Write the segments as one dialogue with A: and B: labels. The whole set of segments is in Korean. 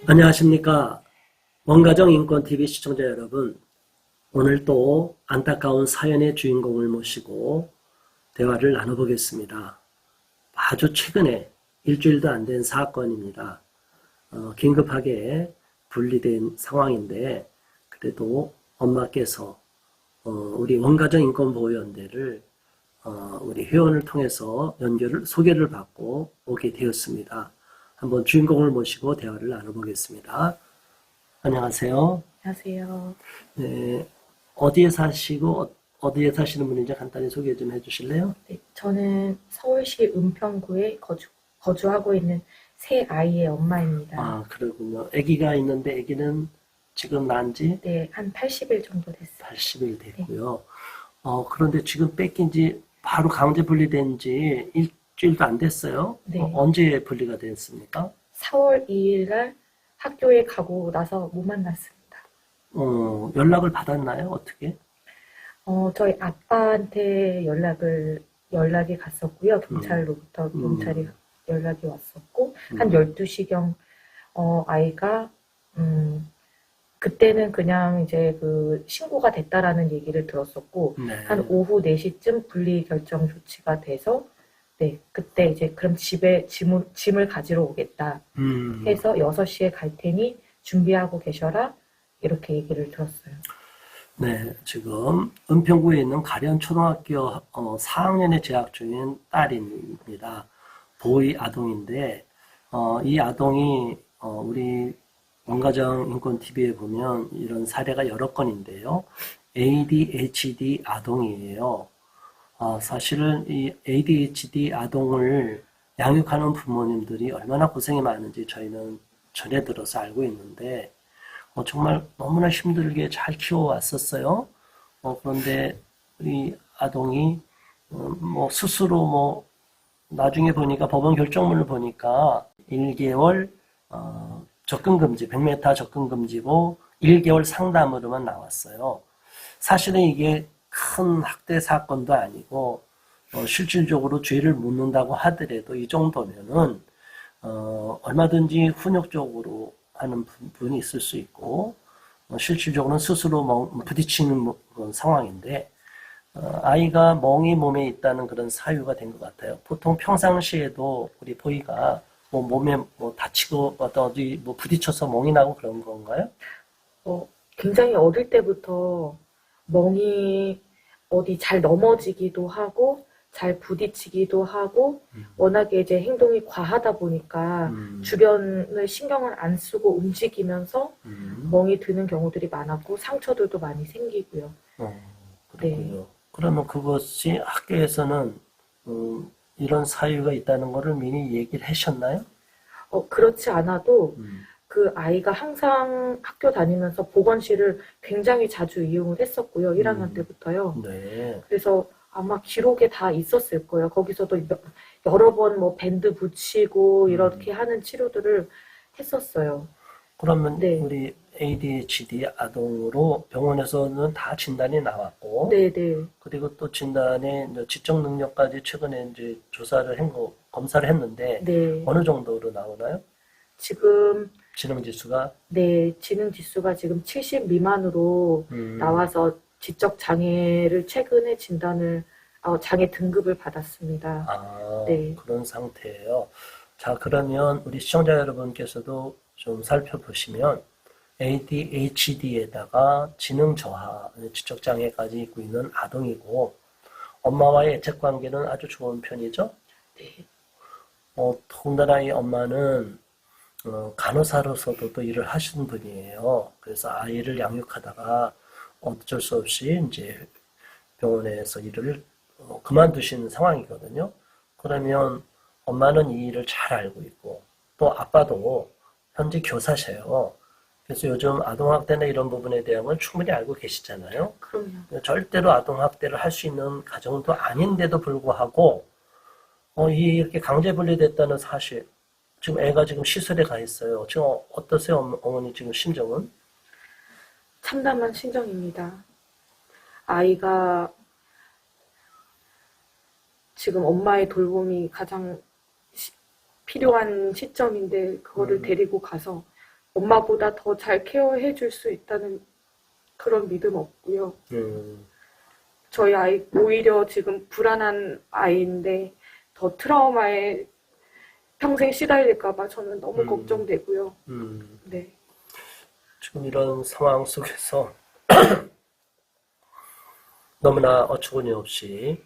A: 안녕하십니까. 원가정 인권TV 시청자 여러분, 오늘 또 안타까운 사연의 주인공을 모시고 대화를 나눠보겠습니다. 아주 최근에 일주일도 안 된 사건입니다. 긴급하게 분리된 상황인데, 그래도 엄마께서 우리 원가정 인권보호연대를 우리 회원을 통해서 소개를 받고 오게 되었습니다. 한번 주인공을 모시고 대화를 나눠보겠습니다. 안녕하세요.
B: 안녕하세요.
A: 네, 어디에 사시고 어디에 사시는 분인지 간단히 소개 좀 해주실래요?
B: 네, 저는 서울시 은평구에 거주하고 있는 세 아이의 엄마입니다.
A: 아, 그러군요. 아기가 있는데 아기는 지금 난 지
B: 네, 한 80일 정도 됐어요.
A: 80일 됐고요. 그런데 지금 뺏긴 지 바로 강제 분리된 지 일주일도 안 됐어요.
B: 네.
A: 언제 분리가 됐습니까?
B: 4월 2일 날 학교에 가고 나서 못 만났습니다.
A: 연락을 받았나요? 어떻게?
B: 저희 아빠한테 연락이 갔었고요. 경찰로부터 경찰이 연락이 왔었고, 한 12시경, 아이가, 그때는 그냥 이제 신고가 됐다라는 얘기를 들었었고,
A: 네.
B: 한 오후 4시쯤 분리 결정 조치가 돼서, 네, 그때 이제 그럼 집에 짐을 가지러 오겠다 해서 6시에 갈 테니 준비하고 계셔라, 이렇게 얘기를 들었어요.
A: 네, 지금 은평구에 있는 가련초등학교 4학년에 재학 중인 딸입니다. 보이 아동인데, 이 아동이 우리 원가정 인권TV에 보면 이런 사례가 여러 건인데요. ADHD 아동이에요. 사실은 이 ADHD 아동을 양육하는 부모님들이 얼마나 고생이 많은지 저희는 전해 들어서 알고 있는데, 정말 너무나 힘들게 잘 키워왔었어요. 그런데 우리 아동이 스스로 나중에 보니까 법원 결정문을 보니까 1개월 접근금지, 100m 접근금지고 1개월 상담으로만 나왔어요. 사실은 이게 큰 학대 사건도 아니고 실질적으로 죄를 묻는다고 하더라도 이 정도면은 얼마든지 훈육적으로 하는 부분이 있을 수 있고 실질적으로는 스스로 부딪히는 그런 상황인데 아이가 멍이 몸에 있다는 그런 사유가 된 것 같아요. 보통 평상시에도 우리 보이가 몸에 다치고 어디 부딪혀서 멍이 나고 그런 건가요?
B: 굉장히 어릴 때부터 멍이 어디 잘 넘어지기도 하고 잘 부딪히기도 하고 워낙에 이제 행동이 과하다 보니까 주변을 신경을 안 쓰고 움직이면서 멍이 드는 경우들이 많았고 상처들도 많이 생기고요.
A: 그렇군요.
B: 네.
A: 그러면 그것이 학교에서는 이런 사유가 있다는 것을 미리 얘기를 하셨나요?
B: 그렇지 않아도 그 아이가 항상 학교 다니면서 보건실을 굉장히 자주 이용을 했었고요. 1학년 때부터요.
A: 네.
B: 그래서 아마 기록에 다 있었을 거예요. 거기서도 여러 번 밴드 붙이고 이렇게 하는 치료들을 했었어요.
A: 그러면
B: 네.
A: 우리 ADHD 아동으로 병원에서는 다 진단이 나왔고,
B: 네네.
A: 그리고 또 진단에 이제 지적 능력까지 최근에 이제 검사를 했는데,
B: 네.
A: 어느 정도로 나오나요?
B: 지금,
A: 지능 지수가?
B: 네, 지능 지수가 지금 70 미만으로 나와서 지적 장애를 최근에 장애 등급을 받았습니다. 네.
A: 그런 상태예요. 자, 그러면 우리 시청자 여러분께서도 좀 살펴보시면 ADHD에다가 지능 저하, 지적 장애까지 있고 있는 아동이고 엄마와의 애착 관계는 아주 좋은 편이죠.
B: 네.
A: 더군다나 이 엄마는 간호사로서도 또 일을 하시는 분이에요. 그래서 아이를 양육하다가 어쩔 수 없이 이제 병원에서 일을 그만두시는 상황이거든요. 그러면 엄마는 이 일을 잘 알고 있고 또 아빠도 현재 교사셔요. 그래서 요즘 아동학대나 이런 부분에 대한 건 충분히 알고 계시잖아요.
B: 그럼요.
A: 절대로 아동학대를 할 수 있는 가정도 아닌데도 불구하고 이렇게 강제 분리됐다는 사실, 지금 애가 지금 시설에 가 있어요. 지금 어떠세요, 어머니 지금 심정은?
B: 참담한 심정입니다. 아이가 지금 엄마의 돌봄이 가장 필요한 시점인데 그거를 데리고 가서 엄마보다 더 잘 케어해 줄 수 있다는 그런 믿음 없고요. 저희 아이 오히려 지금 불안한 아이인데 더 트라우마에 평생 시달릴까봐 저는 너무 걱정되고요. 네.
A: 지금 이런 상황 속에서 너무나 어처구니 없이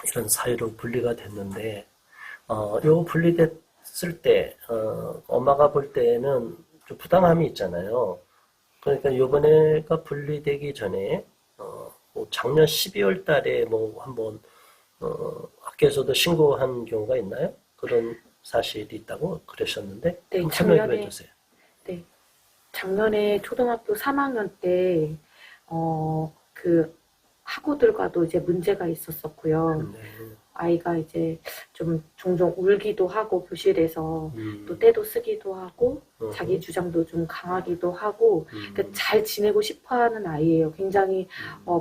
A: 이런 사유로 분리가 됐는데, 요 분리됐을 때, 엄마가 볼 때는 좀 부당함이 있잖아요. 그러니까 요번에가 분리되기 전에, 뭐 작년 12월 달에 뭐 한번, 학교에서도 신고한 경우가 있나요? 그런 사실이 있다고 그러셨는데,
B: 네,
A: 좀 설명 좀 해주세요.
B: 네. 작년에 초등학교 3학년 때, 그 학우들과도 이제 문제가 있었었고요.
A: 네.
B: 아이가 이제 좀 종종 울기도 하고 교실에서 또 떼도 쓰기도 하고 자기 주장도 좀 강하기도 하고 그러니까 잘 지내고 싶어하는 아이예요. 굉장히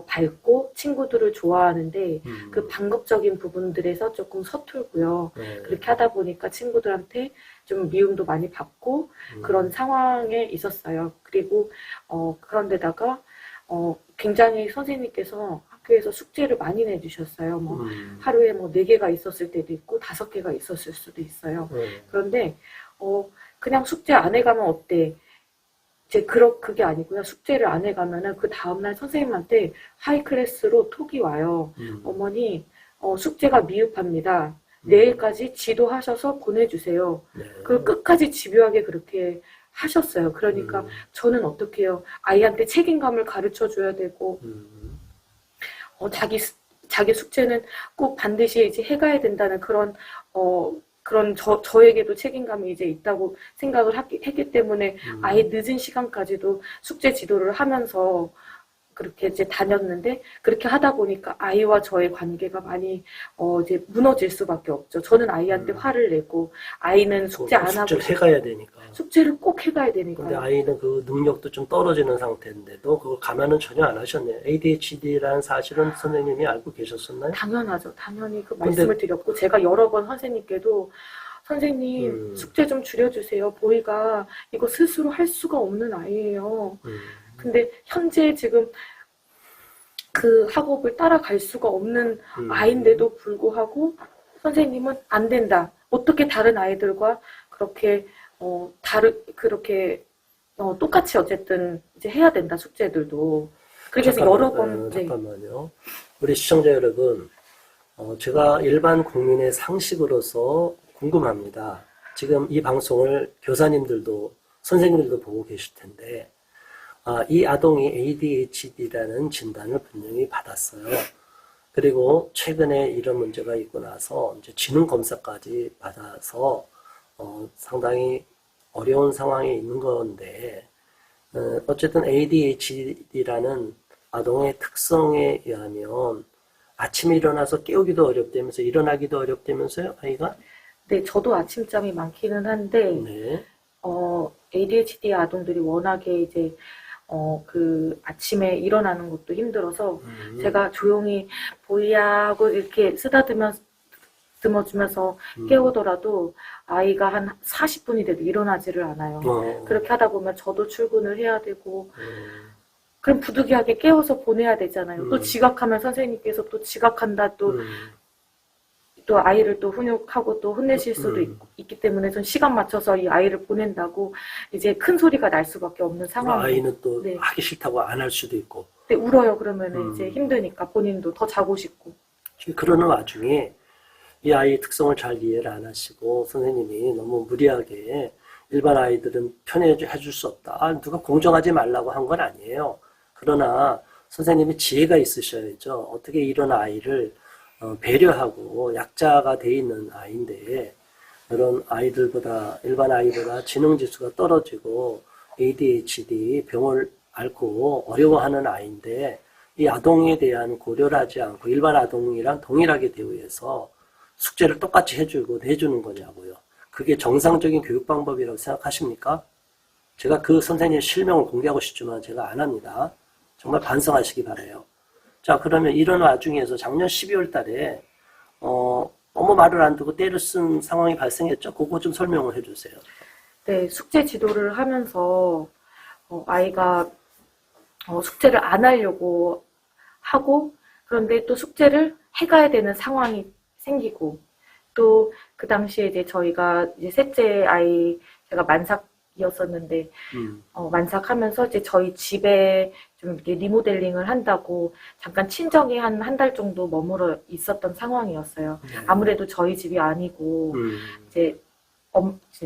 B: 밝고 친구들을 좋아하는데 그 반극적인 부분들에서 조금 서툴고요.
A: 네.
B: 그렇게 하다 보니까 친구들한테 좀 미움도 많이 받고 그런 상황에 있었어요. 그리고 그런데다가 굉장히 선생님께서 학교에서 숙제를 많이 내주셨어요. 뭐 하루에 뭐 4개가 있었을 때도 있고 5개가 있었을 수도 있어요. 그런데 그냥 숙제 안 해가면 어때? 이제 그게 아니고요. 숙제를 안 해가면은 그 다음날 선생님한테 하이클래스로 톡이 와요. 어머니 숙제가 미흡합니다. 내일까지 지도하셔서 보내주세요.
A: 네.
B: 그걸 끝까지 집요하게 그렇게 하셨어요. 그러니까 저는 어떻게 해요? 아이한테 책임감을 가르쳐 줘야 되고 자기 숙제는 꼭 반드시 이제 해가야 된다는 그런 저에게도 책임감이 이제 있다고 생각을 했기 때문에 아예 늦은 시간까지도 숙제 지도를 하면서 그렇게 이제 다녔는데 그렇게 하다 보니까 아이와 저의 관계가 많이 이제 무너질 수밖에 없죠. 저는 아이한테 화를 내고 아이는 숙제 안 하고
A: 숙제를 해가야 되니까.
B: 숙제를 꼭 해가야
A: 근데
B: 되니까요.
A: 아이는 그 능력도 좀 떨어지는 상태인데도 그걸 감안은 전혀 안 하셨네요. ADHD라는 사실은 선생님이 알고 계셨었나요?
B: 당연하죠. 당연히 그 말씀을 드렸고 제가 여러 번 선생님께도 선생님 숙제 좀 줄여주세요. 보이가 이거 스스로 할 수가 없는 아이예요. 근데 현재 지금 그 학업을 따라갈 수가 없는 아이인데도 불구하고 선생님은 안 된다. 어떻게 다른 아이들과 그렇게 그렇게 똑같이 어쨌든 이제 해야 된다. 숙제들도. 그래서 여러 번
A: 잠깐만요. 우리 시청자 여러분, 제가 일반 국민의 상식으로서 궁금합니다. 지금 이 방송을 교사님들도 선생님들도 보고 계실 텐데 이 아동이 ADHD라는 진단을 분명히 받았어요. 그리고 최근에 이런 문제가 있고 나서 이제 지능 검사까지 받아서 상당히 어려운 상황에 있는 건데 어쨌든 ADHD라는 아동의 특성에 의하면 아침에 일어나서 깨우기도 어렵다면서 일어나기도 어렵다면서요, 아이가?
B: 네, 저도 아침잠이 많기는 한데
A: 네.
B: ADHD 아동들이 워낙에 이제 그 아침에 일어나는 것도 힘들어서 제가 조용히 보이야 하고 이렇게 쓰다듬어주면서 깨우더라도 아이가 한 40분이 돼도 일어나지를 않아요. 그렇게 하다 보면 저도 출근을 해야 되고 그럼 부득이하게 깨워서 보내야 되잖아요. 또 지각하면 선생님께서 또 지각한다 또 아이를 또 훈육하고 또 혼내실 수도 있기 때문에 전 시간 맞춰서 이 아이를 보낸다고 이제 큰 소리가 날 수밖에 없는 상황이에요.
A: 아이는 또 네. 하기 싫다고 안 할 수도 있고.
B: 네, 울어요. 그러면 이제 힘드니까 본인도 더 자고 싶고.
A: 그러는 와중에 이 아이의 특성을 잘 이해를 안 하시고 선생님이 너무 무리하게 일반 아이들은 편애해 줄 수 없다. 누가 공정하지 말라고 한 건 아니에요. 그러나 선생님이 지혜가 있으셔야죠. 어떻게 이런 아이를 배려하고 약자가 돼 있는 아이인데 그런 아이들보다 일반 아이보다 지능지수가 떨어지고 ADHD 병을 앓고 어려워하는 아이인데 이 아동에 대한 고려를 하지 않고 일반 아동이랑 동일하게 대우해서 숙제를 똑같이 해주고 내주는 거냐고요. 그게 정상적인 교육 방법이라고 생각하십니까? 제가 그 선생님 실명을 공개하고 싶지만 제가 안 합니다. 정말 반성하시기 바라요. 자, 그러면 이런 와중에서 작년 12월 달에, 너무 말을 안 듣고 때를 쓴 상황이 발생했죠? 그거 좀 설명을 해주세요.
B: 네, 숙제 지도를 하면서 아이가 숙제를 안 하려고 하고, 그런데 또 숙제를 해가야 되는 상황이 생기고, 또 그 당시에 이제 저희가 이제 셋째 아이 제가 만삭이었었는데 만삭하면서 이제 저희 집에 좀 이렇게 리모델링을 한다고 잠깐 친정에 한 달 정도 머물러 있었던 상황이었어요.
A: 네.
B: 아무래도 저희 집이 아니고 이제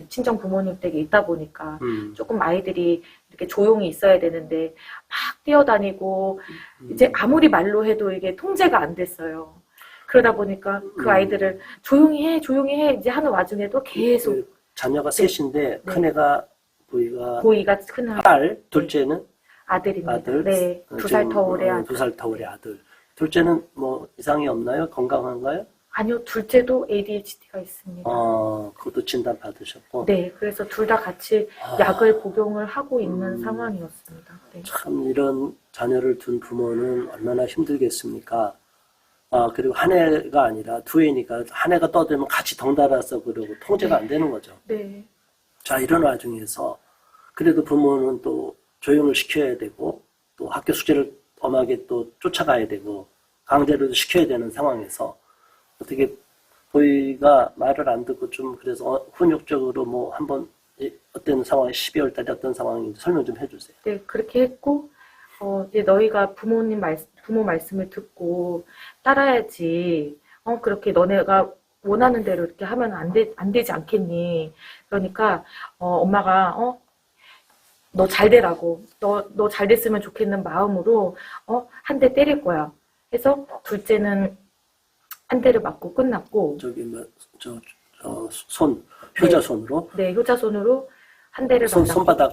B: 친정 부모님 댁에 있다 보니까 조금 아이들이 이렇게 조용히 있어야 되는데 막 뛰어다니고 이제 아무리 말로 해도 이게 통제가 안 됐어요. 그러다 보니까 그 아이들을 조용히 해 이제 하는 와중에도 계속
A: 그 자녀가 셋인데,
B: 네.
A: 큰애가, 보이가
B: 보이가 큰
A: 딸, 둘째는
B: 아들입니다.
A: 아들.
B: 네, 2살 터울의 아들.
A: 2살 터울의 아들. 둘째는 뭐 이상이 없나요? 건강한가요?
B: 아니요, 둘째도 ADHD가 있습니다.
A: 그것도 진단 받으셨고.
B: 네, 그래서 둘 다 같이 약을 복용을 하고 있는 상황이었습니다. 네.
A: 참 이런 자녀를 둔 부모는 얼마나 힘들겠습니까? 그리고 한 애가 아니라 두 애니까 한 애가 떠들면 같이 덩달아서 그러고 통제가 안 되는 거죠.
B: 네,
A: 자, 이런 와중에서 그래도 부모는 또 조용을 시켜야 되고 또 학교 숙제를 엄하게 또 쫓아가야 되고 강제로도 시켜야 되는 상황에서 어떻게 보이가 말을 안 듣고 좀 그래서 훈육적으로 뭐 한번 어떤 상황이 12월 달에 어떤 상황인지 설명 좀 해주세요.
B: 네, 그렇게 했고, 이제 너희가 부모 말씀을 듣고 따라야지, 그렇게 너네가 원하는 대로 이렇게 하면 안 되지 않겠니? 그러니까, 엄마가, 너 잘 되라고, 너 잘 됐으면 좋겠는 마음으로, 한 대 때릴 거야. 해서 둘째는 한 대를 맞고 끝났고,
A: 저기 뭐 효자손으로
B: 네, 효자손으로 한 대를 맞았고,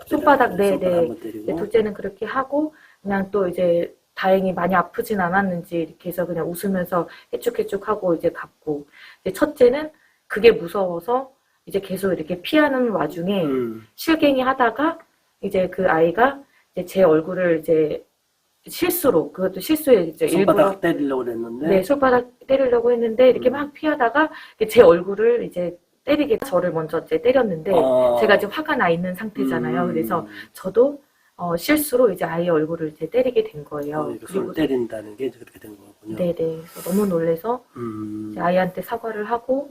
A: 손바닥
B: 네,
A: 한번
B: 네.
A: 때리고.
B: 둘째는 그렇게 하고, 그냥 또 이제 다행히 많이 아프진 않았는지 이렇게 해서 그냥 웃으면서 해쭉해쭉하고 이제 갔고, 이제 첫째는 그게 무서워서 이제 계속 이렇게 피하는 와중에 실갱이 하다가 이제 그 아이가 이제 제 얼굴을 이제 실수로, 그것도 실수에 이제
A: 손바닥
B: 일부러
A: 때리려고 그랬는데
B: 네, 손바닥 때리려고 했는데 이렇게 막 피하다가 제 얼굴을 이제 때리게 저를 먼저 이제 때렸는데 제가 지금 화가 나 있는 상태잖아요. 그래서 저도 실수로 이제 아이의 얼굴을 이제 때리게 된 거예요.
A: 손을 때린다는 게 그렇게 된 거군요.
B: 네네. 그래서 너무 놀래서 이제 아이한테 사과를 하고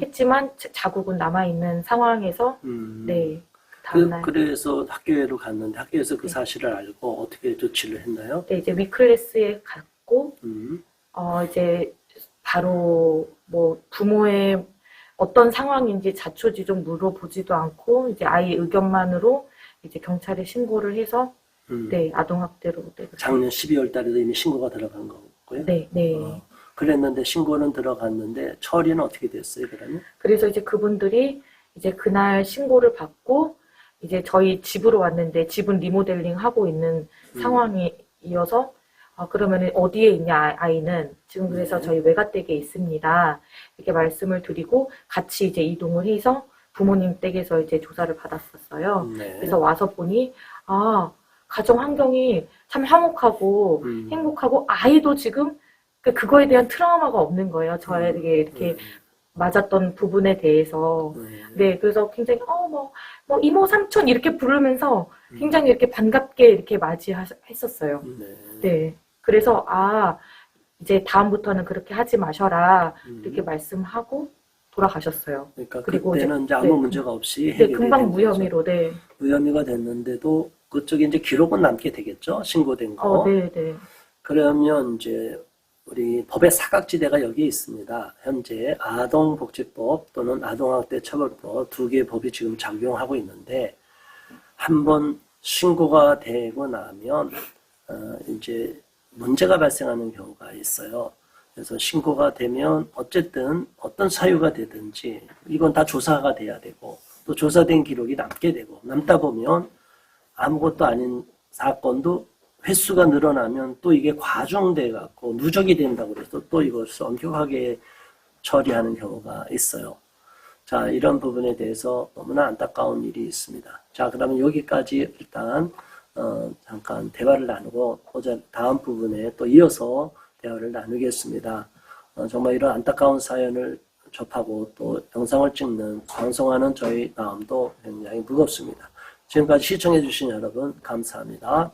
B: 했지만 자국은 남아 있는 상황에서 네. 다음날
A: 그래서 학교로 갔는데 학교에서 그
B: 네.
A: 사실을 알고 어떻게 조치를 했나요?
B: 네, 이제 위클래스에 갔고 이제 바로 뭐 부모의 어떤 상황인지 자초지종 물어보지도 않고 이제 아이 의견만으로 이제 경찰에 신고를 해서 네, 아동학대로 네,
A: 작년 12월 달에도 이미 신고가 들어간 거고요.
B: 네, 네.
A: 그랬는데 신고는 들어갔는데 처리는 어떻게 됐어요, 그러면?
B: 그래서 이제 그분들이 이제 그날 신고를 받고 이제 저희 집으로 왔는데 집은 리모델링 하고 있는 상황이어서 그러면 어디에 있냐 아이는 지금 그래서 저희 외가댁에 있습니다. 이렇게 말씀을 드리고 같이 이제 이동을 해서 부모님 댁에서 이제 조사를 받았었어요.
A: 네.
B: 그래서 와서 보니 가정 환경이 참 화목하고 행복하고 아이도 지금 그거에 대한 트라우마가 없는 거예요. 저에게 이렇게 맞았던 부분에 대해서. 네, 그래서 굉장히 뭐 이모 삼촌 이렇게 부르면서 굉장히 이렇게 반갑게 이렇게 맞이했었어요. 네. 그래서 이제 다음부터는 그렇게 하지 마셔라 이렇게 말씀하고 돌아가셨어요.
A: 그러니까
B: 그리고
A: 그때는 이제 아무
B: 네,
A: 문제가 없이
B: 네,
A: 해결이
B: 금방
A: 된 거죠.
B: 무혐의로 네.
A: 무혐의가 됐는데도 그쪽에 이제 기록은 남게 되겠죠, 신고된 거.
B: 네, 네.
A: 그러면 이제 우리 법의 사각지대가 여기에 있습니다. 현재 아동복지법 또는 아동학대처벌법 두 개의 법이 지금 작용하고 있는데 한번 신고가 되고 나면 이제 문제가 발생하는 경우가 있어요. 그래서 신고가 되면 어쨌든 어떤 사유가 되든지 이건 다 조사가 돼야 되고 또 조사된 기록이 남게 되고 남다 보면 아무것도 아닌 사건도 횟수가 늘어나면 또 이게 과중돼 갖고 누적이 된다고 그래서 또 이것을 엄격하게 처리하는 경우가 있어요. 자, 이런 부분에 대해서 너무나 안타까운 일이 있습니다. 자, 그러면 여기까지 일단 잠깐 대화를 나누고 다음 부분에 또 이어서 대화를 나누겠습니다. 정말 이런 안타까운 사연을 접하고 또 영상을 찍는, 방송하는 저희 마음도 굉장히 무겁습니다. 지금까지 시청해주신 여러분 감사합니다.